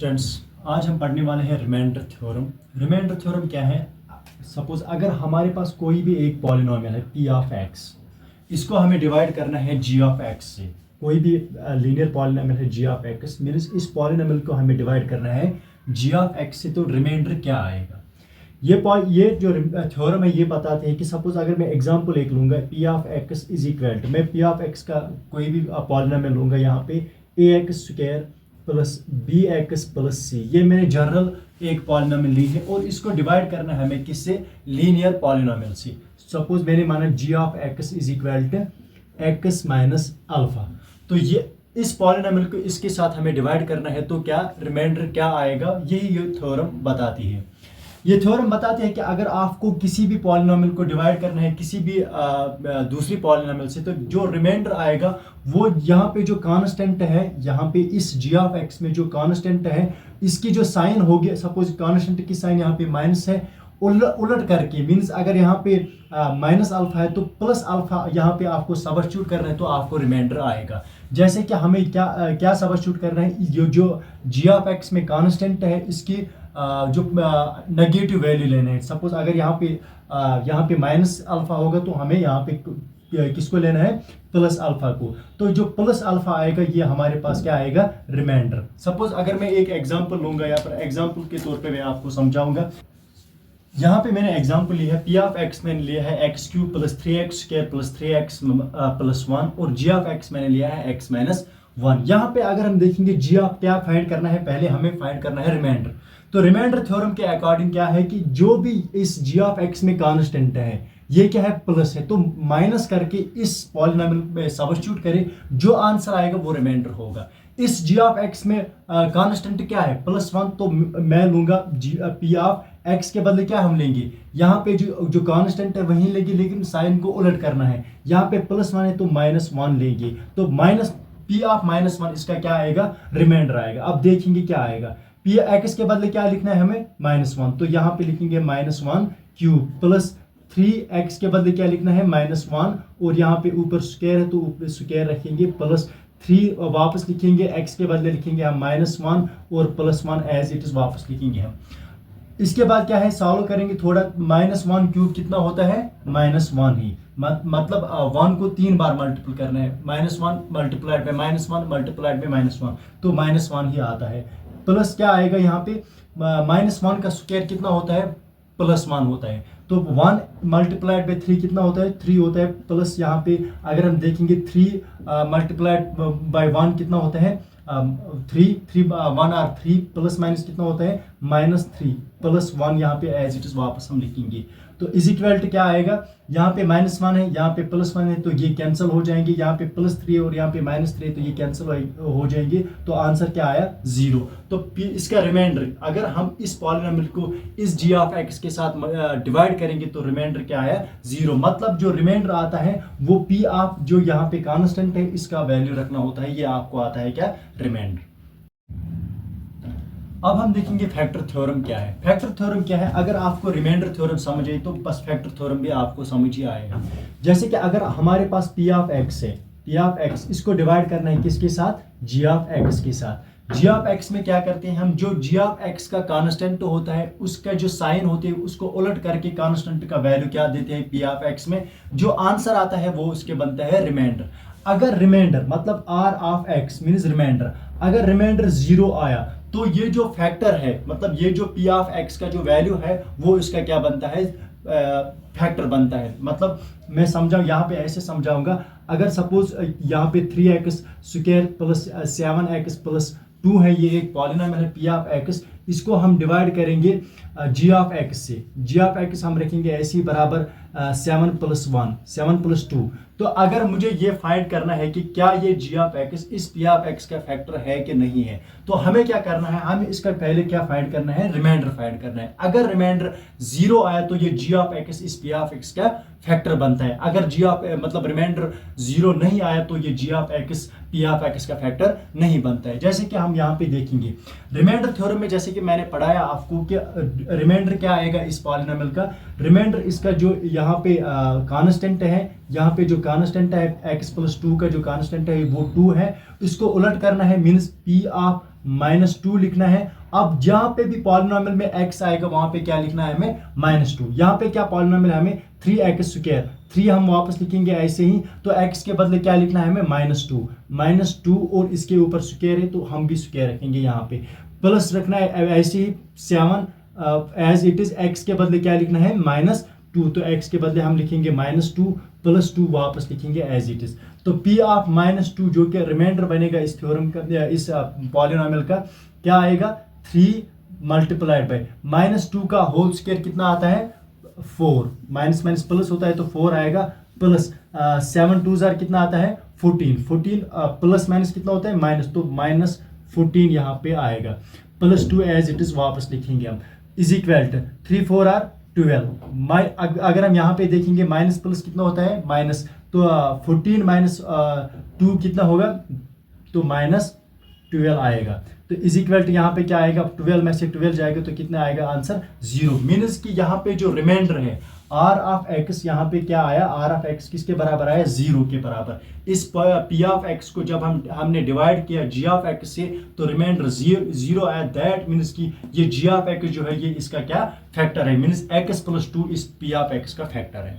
Students, आज हम पढ़ने वाले हैं रिमाइंडर थ्योरम। रिमाइंडर थ्योरम क्या है? सपोज अगर हमारे पास कोई भी एक पॉलिनोमियल है पी ऑफ एक्स, इसको हमें डिवाइड करना है जी ऑफ एक्स से। कोई भी लीनियर पॉलिनोमियल है जी ऑफ एक्स, मीन्स इस पॉलिनोमियल को हमें डिवाइड करना है जी ऑफ एक्स से, तो रिमाइंडर क्या आएगा? ये जो थ्योरम है ये बताते हैं कि सपोज अगर मैं एग्जांपल एक लूंगा, P of X is equal to, मैं पी ऑफ एक्स का कोई भी पॉलिनोमियल लूंगा, यहाँ पे A X square plus B X plus C, ये मैंने जनरल एक पॉलिनोमियल ली है और इसको डिवाइड करना है हमें किससे? लीनियर पॉलिनोमियल से। सपोज मैंने माना G of X is equal to X minus alpha, तो ये इस पॉलिनोमियल को इसके साथ हमें डिवाइड करना है, तो क्या रिमाइंडर क्या आएगा? यही ये थ्योरम बताती है। ये थ्योरम बताते हैं कि अगर आपको किसी भी पॉलिनोमियल को डिवाइड करना है किसी भी दूसरी पॉलिनोमियल से, तो जो रिमाइंडर आएगा वो यहाँ पे जो कांस्टेंट है, यहाँ पे इस जी ऑफ एक्स में जो कांस्टेंट है, इसकी जो साइन होगी, सपोज कांस्टेंट की साइन यहाँ पे माइनस है, उलट करके, मीन्स अगर यहाँ पे माइनस अल्फा है तो प्लस अल्फा यहाँ पे आपको सब्स्टिट्यूट करना है, तो आपको रिमाइंडर आएगा। जैसे कि हमें क्या सब्स्टिट्यूट करना है? जो जी ऑफ एक्स में कांस्टेंट है, इसकी जो नेगेटिव वैल्यू लेना है। सपोज अगर यहाँ पे माइनस अल्फा होगा तो हमें यहाँ पे किसको लेना है? प्लस अल्फा को। तो जो प्लस अल्फा आएगा ये हमारे पास क्या आएगा? रिमाइंडर। सपोज अगर मैं एक एग्जांपल लूंगा, यहाँ पर एग्जांपल के तौर पे मैं आपको समझाऊंगा। यहाँ पे मैंने एग्जांपल लिया है, पी ऑफ एक्स मैंने लिया है x cube plus 3x square plus 3x plus 1, और जी ऑफ एक्स मैंने लिया है x माइनस 1। यहाँ पे अगर हम देखेंगे जी ऑफ क्या फाइंड करना है, पहले हमें फाइंड करना है रिमाइंडर। तो रिमाइंडर थ्योरम के अकॉर्डिंग क्या है कि जो भी इस जी ऑफ एक्स में कांस्टेंट है, ये क्या है? प्लस है, तो माइनस करके इस पॉलिनोमियल में सब्स्टिट्यूट करें, जो आंसर आएगा वो रिमाइंडर होगा। इस जी ऑफ एक्स में कांस्टेंट क्या है? प्लस 1, तो मैं लूंगा पी ऑफ एक्स के बदले क्या हम लेंगे? यहाँ पे जो कांस्टेंट है वही लेंगे, लेकिन साइन को उलट करना है। यहाँ पे प्लस 1 है तो माइनस 1 लेंगे, तो माइनस पी ऑफ माइनस 1 इसका क्या आएगा? रिमाइंडर आएगा। अब देखेंगे क्या आएगा। पी एक्स के बदले क्या लिखना है हमें? माइनस 1, तो यहाँ पे लिखेंगे माइनस 1 क्यूब प्लस 3x के बदले क्या लिखना है? माइनस 1, और यहाँ पे ऊपर स्क्वायर है तो ऊपर स्क्वायर रखेंगे, प्लस 3 वापस लिखेंगे, x के बदले लिखेंगे हम माइनस 1 और प्लस 1 एज इट इज वापस लिखेंगे हम। इसके बाद क्या है? सॉल्व करेंगे थोड़ा। माइनस 1 क्यूब कितना होता है? माइनस 1 ही, मतलब 1 को 3 बार मल्टीपल करना है। Minus 1 multiplied by minus 1 multiplied by minus 1, तो माइनस 1 ही आता है। प्लस क्या आएगा यहाँ पे? माइनस 1 का स्क्वायर कितना होता है? प्लस 1 होता है, तो 1 मल्टीप्लाइड बाय 3 कितना होता है? 3 होता है। प्लस यहाँ पे अगर हम देखेंगे 3 मल्टीप्लाइड बाय 1 कितना होता है? 3 1 और 3 प्लस माइनस कितना होता है? माइनस 3 प्लस 1, यहाँ पे एज इट इज वापस हम लिखेंगे। तो इज इक्वल टू क्या आएगा? यहाँ पे माइनस 1 है, यहाँ पे प्लस 1 है, तो ये कैंसिल हो जाएंगे। यहाँ पे प्लस 3 और यहाँ पे माइनस 3 है, तो ये कैंसिल हो जाएंगे। तो आंसर क्या आया? 0। तो इसका रिमाइंडर, अगर हम इस पॉलिनोमियल को इस जी ऑफ एक्स के साथ डिवाइड करेंगे तो रिमाइंडर क्या आया? 0। मतलब जो रिमाइंडर आता है वो पी ऑफ जो यहाँ पे कांस्टेंट है इसका वैल्यू रखना होता है, ये आपको आता है क्या? रिमाइंडर। अब हम देखेंगे फैक्टर थ्योरम क्या है। फैक्टर थ्योरम क्या है? अगर आपको रिमाइंडर थ्योरम समझ आई तो बस फैक्टर थ्योरम भी आपको समझ ही आएगा। जैसे कि अगर हमारे पास पी ऑफ एक्स है, पी ऑफ एक्स, इसको डिवाइड करना है किसके साथ? जी ऑफ एक्स के साथ। जी ऑफ एक्स में क्या करते हैं हम? जो जी ऑफ एक्स का कांस्टेंट होता है उसका जो साइन होती है उसको उलट करके कांस्टेंट का वैल्यू क्या देते हैं पी ऑफ एक्स में, जो आंसर आता है वो उसके बनता है रिमाइंडर। अगर रिमाइंडर मतलब r of x means reminder, अगर रिमाइंडर 0 आया तो ये जो फैक्टर है, मतलब ये जो पी ऑफ एक्स का जो वैल्यू है वो इसका क्या बनता है? फैक्टर बनता है। मतलब मैं समझाऊँ, यहाँ पे ऐसे समझाऊंगा। अगर सपोज यहाँ पे 3x square plus 7x plus 2 है, ये एक पॉलिनोमियल है पी ऑफ एक्स, इसको हम डिवाइड करेंगे जी ऑफ एक्स से। जी ऑफ एक्स हम रखेंगे ऐसे ही बराबर 7 प्लस 1 7 प्लस 2। तो अगर मुझे ये फाइंड करना है कि क्या ये जी ऑफ एक्स इस पी ऑफ एक्स का फैक्टर है कि नहीं है, तो हमें क्या करना है? हमें इसका पहले क्या फाइंड करना है? रिमाइंडर फाइंड करना है। अगर रिमाइंडर 0 आया तो ये जी ऑफ एक्स इस पी ऑफ एक्स का फैक्टर बनता है। अगर जी ऑफ मतलब रिमाइंडर 0 नहीं आया तो ये G of X P of X का फैक्टर नहीं बनता है। जैसे कि हम यहाँ पे देखेंगे रिमाइंडर थ्योरम में, जैसे कि मैंने पढ़ाया आपको कि रिमाइंडर क्या आएगा इस पॉलिनोमियल का? रिमाइंडर इसका जो यहाँ पे कांस्टेंट है, यहाँ पे जो कांस्टेंट है x प्लस 2 का जो कांस्टेंट है वो 2 है, इसको उलट करना है, मीन्स पी ऑफ -2 लिखना है। अब जहां पे भी पॉलिनोमियल में x आएगा वहां पे क्या लिखना है हमें, -2। यहाँ पे क्या पॉलिनोमियल है हमें 3x², 3 हम वापस लिखेंगे ऐसे ही, तो x के बदले क्या लिखना है हमें -2 और इसके ऊपर स्क्वायर है तो हम भी स्क्वायर रखेंगे यहाँ पे, प्लस रखना है ऐसे ही 7 एज इट इज, x के बदले क्या लिखना है -2, तो x के बदले हम लिखेंगे -2 + 2 वापस लिखेंगे एज इट इज। तो p ऑफ -2 जो कि रिमाइंडर बनेगा इस थ्योरम का, इस पॉलिनोमियल का, क्या आएगा 3 × -2 का होल स्क्वायर कितना आता है 4, माइनस माइनस प्लस होता है तो 4 आएगा, प्लस 7 2 जार कितना आता है 14 प्लस माइनस कितना होता है माइनस, तो -14 यहाँ पे आएगा, +2 एज इट इज वापस लिखेंगे हम, इज इक्वल टू 3 4 आर 12। अगर हम यहाँ पे देखेंगे माइनस प्लस कितना होता है माइनस, तो 14 - 2 कितना होगा, तो -12 आएगा। तो इज इक्वल टू यहाँ पे क्या आएगा, 12 में से 12 जाएगा तो कितना आएगा आंसर 0। मीन्स कि यहाँ पे जो रिमाइंडर है r ऑफ x, यहाँ पे क्या आया, r ऑफ x किसके बराबर आया 0 के बराबर। इस p ऑफ x को जब हमने डिवाइड किया g ऑफ x से तो रिमाइंडर 0 आया। दैट मीन्स कि ये g ऑफ x जो है ये इसका क्या फैक्टर है, मीन्स x + 2 इस p ऑफ x का फैक्टर है।